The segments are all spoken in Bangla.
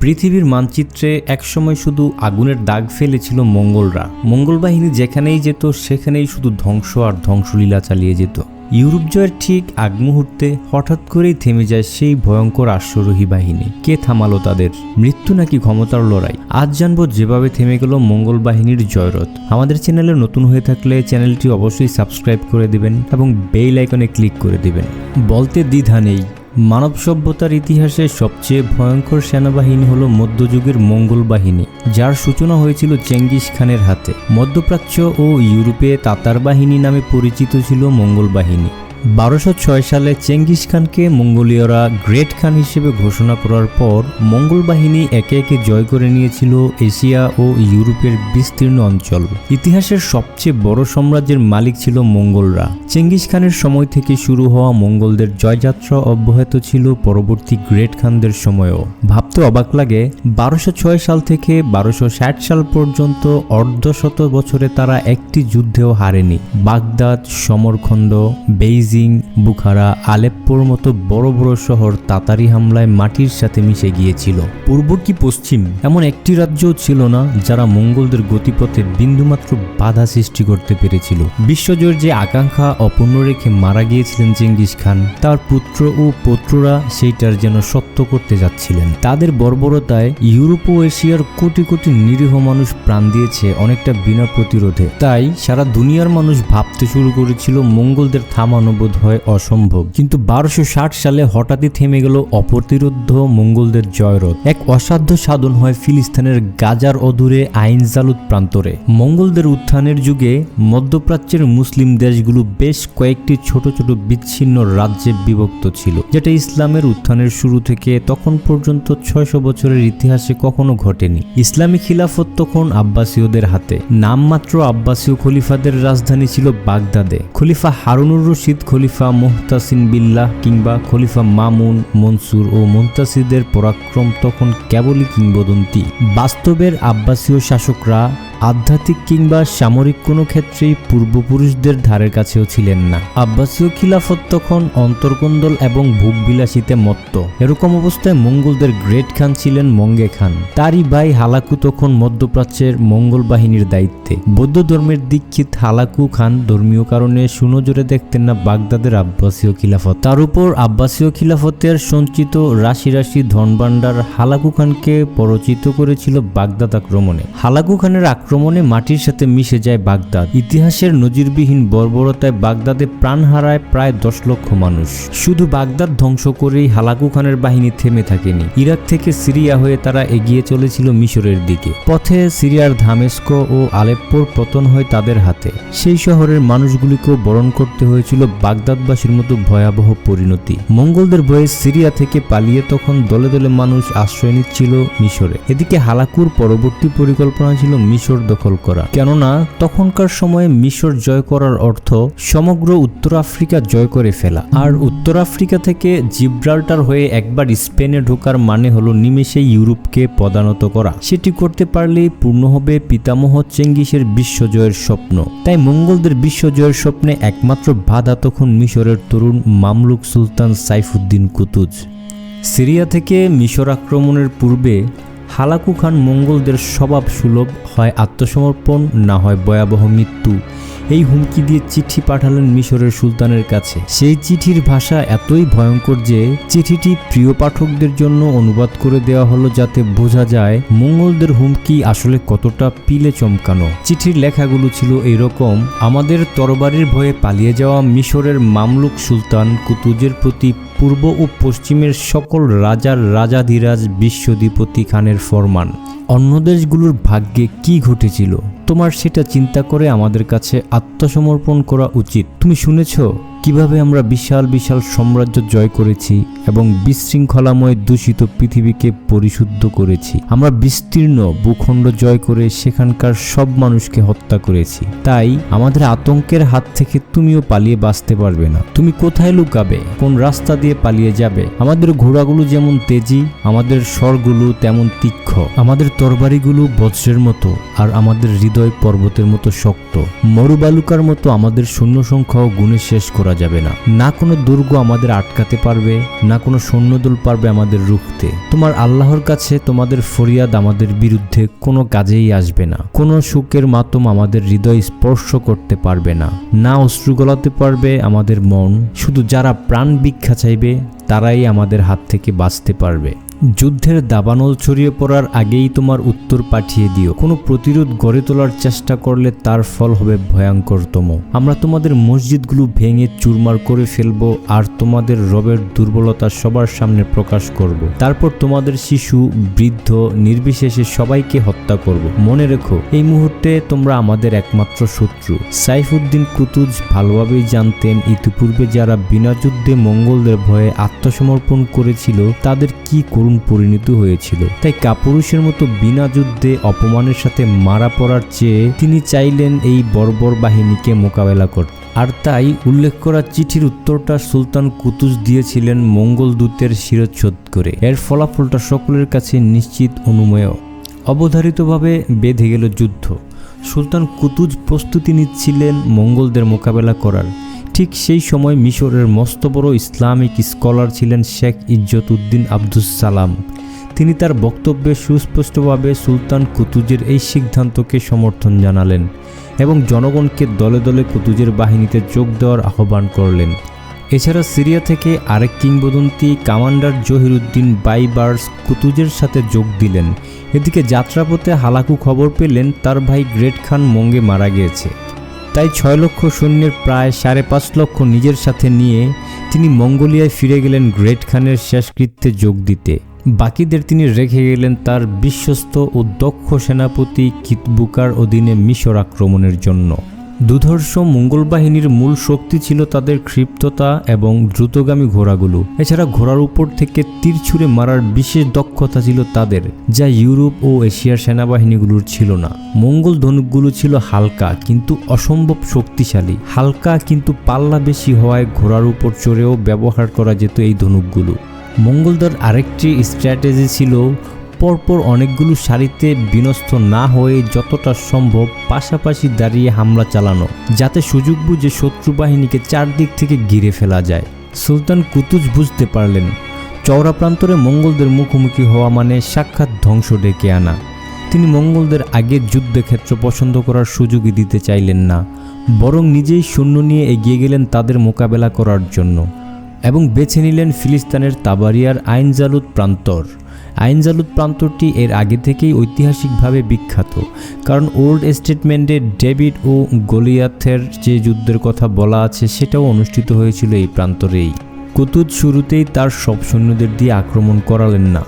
পৃথিবীর মানচিত্রে একসময় শুধু আগুনের দাগ ফেলেছিল মঙ্গলরা। মঙ্গল বাহিনী যেখানেই যেত সেখানেই শুধু ধ্বংস আর ধ্বংসলীলা চালিয়ে যেত। ইউরোপ জয়ের ঠিক আগ মুহূর্তে হঠাৎ করেই থেমে যায় সেই ভয়ঙ্কর আশ্বারোহী বাহিনী। কে থামালো তাদের? মৃত্যু নাকি ক্ষমতার লড়াই? আজ জানবো যেভাবে থেমে গেল মঙ্গল বাহিনীর জয়রথ। আমাদের চ্যানেলে নতুন হয়ে থাকলে চ্যানেলটি অবশ্যই সাবস্ক্রাইব করে দিবেন এবং বেল আইকনে ক্লিক করে দিবেন। বলতে দ্বিধা নেই, মানব সভ্যতার ইতিহাসে সবচেয়ে ভয়ঙ্কর সেনাবাহিনী হল মধ্যযুগের মঙ্গল বাহিনী, যার সূচনা হয়েছিল চেঙ্গিস খানের হাতে। মধ্যপ্রাচ্য ও ইউরোপে তাতার বাহিনী নামে পরিচিত ছিল মঙ্গল বাহিনী। 1206 সালে চেঙ্গিস খানকে মঙ্গোলীয়রা গ্রেট খান হিসেবে ঘোষণা করার পর মঙ্গল বাহিনী একে একে জয় করে নিয়েছিল এশিয়া ও ইউরোপের বিস্তীর্ণ অঞ্চল। ইতিহাসের সবচেয়ে বড় সাম্রাজ্যের মালিক ছিল মঙ্গলরা। চেঙ্গিস খানের সময় থেকে শুরু হওয়া মঙ্গলদের জয়যাত্রা অব্যাহত ছিল পরবর্তী গ্রেট খানদের সময়েও। ভাবতে অবাক লাগে, 1206 সাল থেকে 1260 সাল পর্যন্ত অর্ধশত বছরে তারা একটি যুদ্ধেও হারেনি। বাগদাদ, সমরখন্ড, বেইজিং, বুখারা, আলেপ্পোর মতো বড় বড় শহর তাতারি হামলায় মাটির সাথে মিশে গিয়েছিল। পূর্ব কি পশ্চিম এমন একটি রাজ্যও ছিল না যারা মঙ্গলদের গতিপথে বিন্দুমাত্র বাধা সৃষ্টি করতে পেরেছিল। বিশ্বজয়ের যে আকাঙ্ক্ষা অপূর্ণ রেখে মারা গিয়েছিলেন চেঙ্গিস খান, তার পুত্র ও পৌত্ররা সেইটার যেন সত্য করতে যাচ্ছিলেন। তাদের বর্বরতায় ইউরোপ ও এশিয়ার কোটি কোটি নিরীহ মানুষ প্রাণ দিয়েছে অনেকটা বিনা প্রতিরোধে। তাই সারা দুনিয়ার মানুষ ভাবতে শুরু করেছিল মঙ্গলদের থামানো বোধ হয় অসম্ভব। কিন্তু 1260 সালে হঠাৎই থেমে গেল অপ্রতিরোধ্য মঙ্গলদের জয়রথ। এক অসাধ্য সাধন হয় ফিলিস্তিনের গাজার অদূরে আইন জালুদ প্রান্তরে। মঙ্গলদের উত্থানের যুগে মধ্যপ্রাচ্যের মুসলিম দেশগুলো বেশ কয়েকটি ছোট ছোট বিচ্ছিন্ন রাজ্যে বিভক্ত ছিল, যেটা ইসলামের উত্থানের শুরু থেকে তখন পর্যন্ত 600 বছরের ইতিহাসে কখনো ঘটেনি। ইসলামী খিলাফত তখন আব্বাসীয়দের হাতে। নামমাত্র আব্বাসীয় খলিফাদের রাজধানী ছিল বাগদাদে। খলিফা হারুনুর রশিদ, খলিফা মুহতাসিম বিল্লাহ কিংবা খলিফা মামুন, মনসুর ও মুনতাসিরদের পরাক্রম তখন কেবলই কিংবদন্তি। বাস্তবের আব্বাসীয় শাসকরা আধ্যাত্মিক কিংবা সামরিক কোনো ক্ষেত্রেই পূর্বপুরুষদের ধারের কাছেও ছিলেন না। আব্বাসীয় খিলাফত তখন অন্তর্কন্দল এবং ভোগবিলাসিতে মত্ত। এরকম অবস্থায় মঙ্গলদের গ্রেট খান ছিলেন মঙ্গে খান। তারই ভাই হালাকু তখন মধ্যপ্রাচ্যের মঙ্গল বাহিনীর দায়িত্বে। বৌদ্ধ ধর্মের দীক্ষিত হালাকু খান ধর্মীয় কারণে সুনজরে দেখতেন না বাগদাদের আব্বাসীয় খিলাফত। তার উপর আব্বাসীয় খিলাফতের সঞ্চিত রাশি রাশি ধনভাণ্ডার হালাকু খানকে পরচিত করেছিল বাগদাদ আক্রমণে। হালাকু খানের আক্রমণে মাটির সাথে মিশে যায় বাগদাদ। ইতিহাসের নজিরবিহীন বর্বরতায় বাগদাদে প্রাণ হারায় প্রায় 10 লক্ষ মানুষ। শুধু বাগদাদ ধ্বংস করেই হালাকু খানের বাহিনী থেমে থাকেনি। ইরাক থেকে সিরিয়া হয়ে তারা এগিয়ে চলেছিল মিশরের দিকে। পথে সিরিয়ার দামেস্ক ও আলেপ্পোর পতন হয় তাদের হাতে। সেই শহরের মানুষগুলিকেও বরণ করতে হয়েছিল বাগদাদবাসীর মতো ভয়াবহ পরিণতি। মঙ্গলদের ভয়ে সিরিয়া থেকে পালিয়ে তখন দলে দলে মানুষ আশ্রয় নিচ্ছিল মিশরে। এদিকে হালাকুর পরবর্তী পরিকল্পনা ছিল মিশর দখল করা, কেননা তখনকার সময়ে মিশর জয় করার অর্থ সমগ্র উত্তর আফ্রিকা জয় করে ফেলা। আর উত্তর আফ্রিকা থেকে জিব্রাল্টার হয়ে একবার স্পেনে ঢোকার মানে হলো নিমেষে ইউরোপকে পদানত করা। সেটি করতে পারলেই পূর্ণ হবে পিতামহ চেঙ্গিসের বিশ্বজয়ের স্বপ্ন। তাই মঙ্গলদের বিশ্বজয়ের স্বপ্নে একমাত্র বাধা তখন মিশরের তরুণ মামলুক সুলতান সাইফুদ্দিন কুতুজ। সিরিয়া থেকে মিশর আক্রমণের পূর্বে হালাকু খান মঙ্গলদের স্বভাব সুলভ, হয় আত্মসমর্পণ না হয় ভয়াবহ মৃত্যু, এই হুমকি দিয়ে চিঠি পাঠালেন মিশরের সুলতানের কাছে। সেই চিঠির ভাষা এতই ভয়ঙ্কর যে চিঠিটি প্রিয় পাঠকদের জন্য অনুবাদ করে দেওয়া হলো, যাতে বোঝা যায় মঙ্গলদের হুমকি আসলে কতটা পিলে চমকানো। চিঠির লেখাগুলো ছিল এইরকম: আমাদের তরবারির ভয়ে পালিয়ে যাওয়া মিশরের মামলুক সুলতান কুতুজের প্রতি পূর্ব ও পশ্চিমের সকল রাজার রাজাধিরাজ বিশ্বধিপতি খানের ফরমান। অন্য দেশগুলোর ভাগ্যে কি ঘটেছিল তোমার সেটা চিন্তা করে আমাদের কাছে আত্মসমর্পণ করা উচিত। তুমি শুনেছ কিভাবে আমরা বিশাল বিশাল সাম্রাজ্য জয় করেছি এবং বিশৃঙ্খলাময় দূষিত পৃথিবীকে পরিশুদ্ধ করেছি। আমরা বিস্তীর্ণ ভূখণ্ড জয় করে সেখানকার সব মানুষকে হত্যা করেছি। তাই আমাদের আতঙ্কের হাত থেকে তুমিও পালিয়ে বাঁচতে পারবে না। তুমি কোথায় লুকাবে? কোন রাস্তা দিয়ে পালিয়ে যাবে? আমাদের ঘোড়াগুলো যেমন তেজি, আমাদের স্বরগুলো তেমন তীক্ষ্ণ, আমাদের তরবারিগুলো বজ্রের মতো, আর আমাদের হৃদয় পর্বতের মতো শক্ত। মরুবালুকার মতো আমাদের সৈন্য সংখ্যাও গুণে শেষ করা যাবে না। না কোনো দুর্গ আমাদের আটকাতে পারবে, না কোনো সৈন্যদল পারবে আমাদের রুখতে। তোমার আল্লাহর কাছে তোমাদের ফরিয়াদ আমাদের বিরুদ্ধে কোনো কাজেই আসবে না। কোনো সুখের মাতম আমাদের হৃদয় স্পর্শ করতে পারবে না, না অশ্রু গলাতে পারবে আমাদের মন। শুধু যারা প্রাণ ভিক্ষা চাইবে তারাই আমাদের হাত থেকে বাঁচতে পারবে। যুদ্ধের দাবানল ছড়িয়ে পড়ার আগেই তোমার উত্তর পাঠিয়ে দিও। কোনো প্রতিরোধ গড়ে তোলার চেষ্টা করলে তার ফল হবে ভয়ঙ্করতম। আমরা তোমাদের মসজিদগুলো ভেঙে চুরমার করে ফেলব আর তোমাদের রবের দুর্বলতা সবার সামনে প্রকাশ করব। তারপর তোমাদের শিশু, বৃদ্ধ নির্বিশেষে সবাইকে হত্যা করব। মনে রেখো, এই মুহূর্তে তোমরা আমাদের একমাত্র শত্রু। সাইফুদ্দিন কুতুজ ভালোভাবেই জানতেন ইতিপূর্বে যারা বিনা যুদ্ধে মঙ্গলদের ভয়ে আত্মসমর্পণ করেছিল তাদের কি পরিণতি হয়েছিল। তাই কাপুরুষের মতো বিনা যুদ্ধে অপমানের সাথে মারা পড়ার চেয়ে তিনি চাইলেন এই বর্বর বাহিনীকে মোকাবেলা করতে। আর তাই উল্লেখ করা চিঠির উত্তরটা সুলতান কুতুজ দিয়েছিলেন মঙ্গল দূতের শিরচ্ছেদ করে। এর ফলাফলটা সকলের কাছে নিশ্চিত অনুমেয়। অবধারিতভাবে বেঁধে গেল যুদ্ধ। সুলতান কুতুজ প্রস্তুতি নিচ্ছিলেন মঙ্গলদের মোকাবেলা করার। ঠিক সেই সময় মিশরের মস্ত বড় ইসলামিক স্কলার ছিলেন শেখ ইজ্জত উদ্দিন আব্দুস সালাম। তিনি তার বক্তব্যে সুস্পষ্টভাবে সুলতান কুতুজের এই সিদ্ধান্তকে সমর্থন জানালেন এবং জনগণকে দলে দলে কুতুজের বাহিনীতে যোগ দেওয়ার আহ্বান করলেন। এছাড়া সিরিয়া থেকে আরেক কিংবদন্তি কমান্ডার জহিরুদ্দিন বাইবার্স কুতুজের সাথে যোগ দিলেন। এদিকে যাত্রাপথে হালাকু খবর পেলেন তার ভাই গ্রেট খান মঙ্গে মারা গিয়েছে। তাই 6 লক্ষ সৈন্যের প্রায় 5.5 লক্ষ নিজের সাথে নিয়ে তিনি মঙ্গোলিয়ায় ফিরে গেলেন গ্রেট খানের শেষকৃত্যে যোগ দিতে। বাকিদের তিনি রেখে গেলেন তার বিশ্বস্ত ও দক্ষ সেনাপতি কিতবুকার অধীনে মিশর আক্রমণের জন্য। দুধর্ষ মঙ্গল বাহিনীর মূল শক্তি ছিল তাদের ক্ষিপ্রতা এবং দ্রুতগামী ঘোড়াগুলো। এছাড়া ঘোড়ার উপর থেকে তীর ছুঁড়ে মারার বিশেষ দক্ষতা ছিল তাদের, যা ইউরোপ ও এশিয়ার সেনাবাহিনীগুলোর ছিল না। মঙ্গল ধনুকগুলো ছিল হালকা কিন্তু অসম্ভব শক্তিশালী। হালকা কিন্তু পাল্লা বেশি হওয়ায় ঘোড়ার উপর চড়েও ব্যবহার করা যেত এই ধনুকগুলো। মঙ্গলদের আরেকটি স্ট্র্যাটেজি ছিল পরপর অনেকগুলো সারিতে বিন্যস্ত না হয়ে যতটা সম্ভব পাশাপাশি দাঁড়িয়ে হামলা চালানো, যাতে সুযোগ বুঝে শত্রু বাহিনীকে চারদিক থেকে ঘিরে ফেলা যায়। সুলতান কুতুজ বুঝতে পারলেন চওড়া প্রান্তরে মঙ্গলদের মুখোমুখি হওয়া মানে সাক্ষাৎ ধ্বংস ডেকে আনা। তিনি মঙ্গলদের আগের যুদ্ধক্ষেত্র পছন্দ করার সুযোগই দিতে চাইলেন না, বরং নিজেই সৈন্য নিয়ে এগিয়ে গেলেন তাদের মোকাবেলা করার জন্য এবং বেছে নিলেন ফিলিস্তিনের তাবারিয়ার আইন জালুত প্রান্তর। আইন জালুত প্রান্তরটি এর আগে থেকেই ঐতিহাসিকভাবে বিখ্যাত, কারণ ওল্ড টেস্টামেন্টে ডেভিড ও গলিয়াথের যে যুদ্ধের কথা বলা আছে সেটাও অনুষ্ঠিত হয়েছিল এই প্রান্তরেই। কুতুজ শুরুতেই তার সব সৈন্যদের দিয়ে আক্রমণ করালেন না,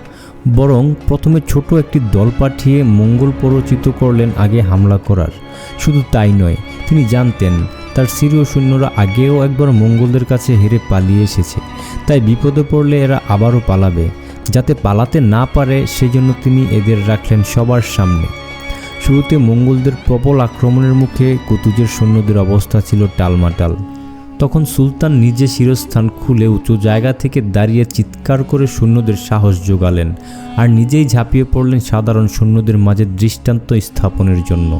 বরং প্রথমে ছোট একটি দল পাঠিয়ে মঙ্গল প্ররোচিত করলেন আগে হামলা করার। শুধু তাই নয়, তিনি জানতেন তার সিরীয় সৈন্যরা আগেও একবার মঙ্গলদের কাছে হেরে পালিয়ে এসেছে, তাই বিপদে পড়লে এরা আবারও পালাবে। যাতে পালাতে না পারে সেজন্য তিনি এদের রাখলেন সবার সামনে। শুরুতে মঙ্গলদের প্রবল আক্রমণের মুখে কুতুজের সৈন্যদের অবস্থা ছিল টালমাটাল। তখন সুলতান নিজে শিরস্থান খুলে উঁচু জায়গা থেকে দাঁড়িয়ে চিৎকার করে সৈন্যদের সাহস জোগালেন আর নিজেই ঝাঁপিয়ে পড়লেন সাধারণ সৈন্যদের মাঝে দৃষ্টান্ত স্থাপনের জন্য।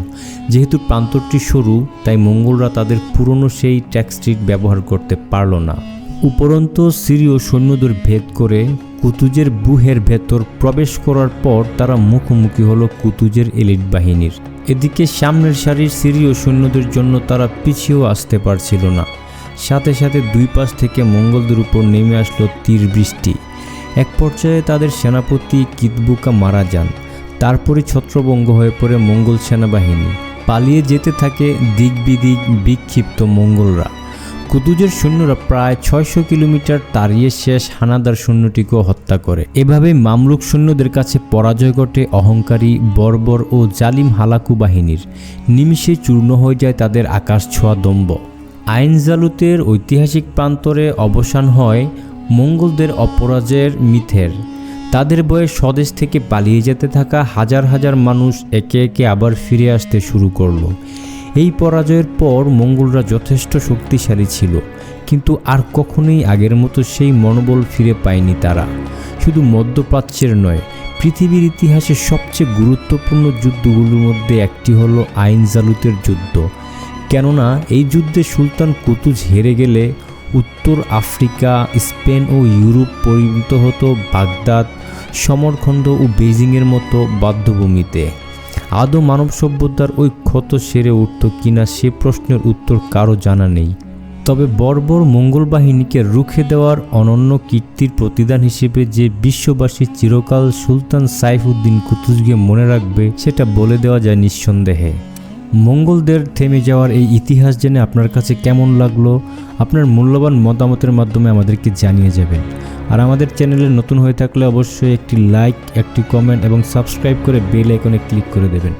যেহেতু প্রান্তরটি সরু, তাই মঙ্গলরা তাদের পুরনো সেই ট্যাক্সটিক ব্যবহার করতে পারল না। উপরন্তু সিরীয় সৈন্যদের ভেদ করে কুতুজের বুহের ভেতর প্রবেশ করার পর তারা মুখোমুখি হলো কুতুজের এলিট বাহিনীর। এদিকে সামনের সারির সিরীয় সৈন্যদের জন্য তারা পিছিয়েও আসতে পারছিল না। সাথে সাথে দুই পাশ থেকে মঙ্গলদের উপর নেমে আসলো তীর বৃষ্টি। এক পর্যায়ে তাদের সেনাপতি কিতবুকা মারা যান। তারপরে ছত্রভঙ্গ হয়ে পড়ে মঙ্গল সেনাবাহিনী। পালিয়ে যেতে থাকে দিক বিদিক বিক্ষিপ্ত মঙ্গলরা। কুতুজের সৈন্যরা প্রায় 600 কিলোমিটার তাড়িয়ে শেষ হানাদার সৈন্যটিকেও হত্যা করে। এভাবে মামলুক সৈন্যদের কাছে পরাজয় ঘটে অহংকারী, বর্বর ও জালিম হালাকু বাহিনীর। নিমিষে চূর্ণ হয়ে যায় তাদের আকাশ ছোঁয়া দম্ভ। আইন জালুতের ঐতিহাসিক প্রান্তরে অবসান হয় মঙ্গলদের অপরাজয়ের মিথের। তাদের বয়ে স্বদেশ থেকে পালিয়ে যেতে থাকা হাজার হাজার মানুষ একে একে আবার ফিরে আসতে শুরু করলো। এই পরাজয়ের পর মঙ্গলরা যথেষ্ট শক্তিশালী ছিল, কিন্তু আর কখনোই আগের মতো সেই মনোবল ফিরে পায়নি তারা। শুধু মধ্যপ্রাচ্যের নয়, পৃথিবীর ইতিহাসে সবচেয়ে গুরুত্বপূর্ণ যুদ্ধগুলোর মধ্যে একটি হলো আইন জালুতের যুদ্ধ। কেননা এই যুদ্ধে সুলতান কুতুজ হেরে গেলে উত্তর আফ্রিকা, স্পেন ও ইউরোপ পরিণত হতো বাগদাদ, সমরখন্দ ও বেজিংয়ের মতো বধ্যভূমিতে। আদৌ মানব সভ্যতার ওই ক্ষত সেরে উঠত কিনা সে প্রশ্নের উত্তর কারো জানা নেই। তবে বর্বর মঙ্গল বাহিনীকে রুখে দেওয়ার অনন্য কীর্তির প্রতিদান হিসেবে যে বিশ্ববাসী চিরকাল সুলতান সাইফুদ্দিন কুতুবকে মনে রাখবে সেটা বলে দেওয়া যায় নিঃসন্দেহে। মঙ্গলদের থেমে যাওয়ার এই ইতিহাস জেনে আপনার কাছে কেমন লাগলো আপনার মূল্যবান মতামতের মাধ্যমে আমাদেরকে জানিয়ে যাবেন। আর আমাদের চ্যানেলে নতুন হয়ে থাকলে অবশ্যই একটি লাইক, একটি কমেন্ট এবং সাবস্ক্রাইব করে বেল আইকনে ক্লিক করে দেবেন।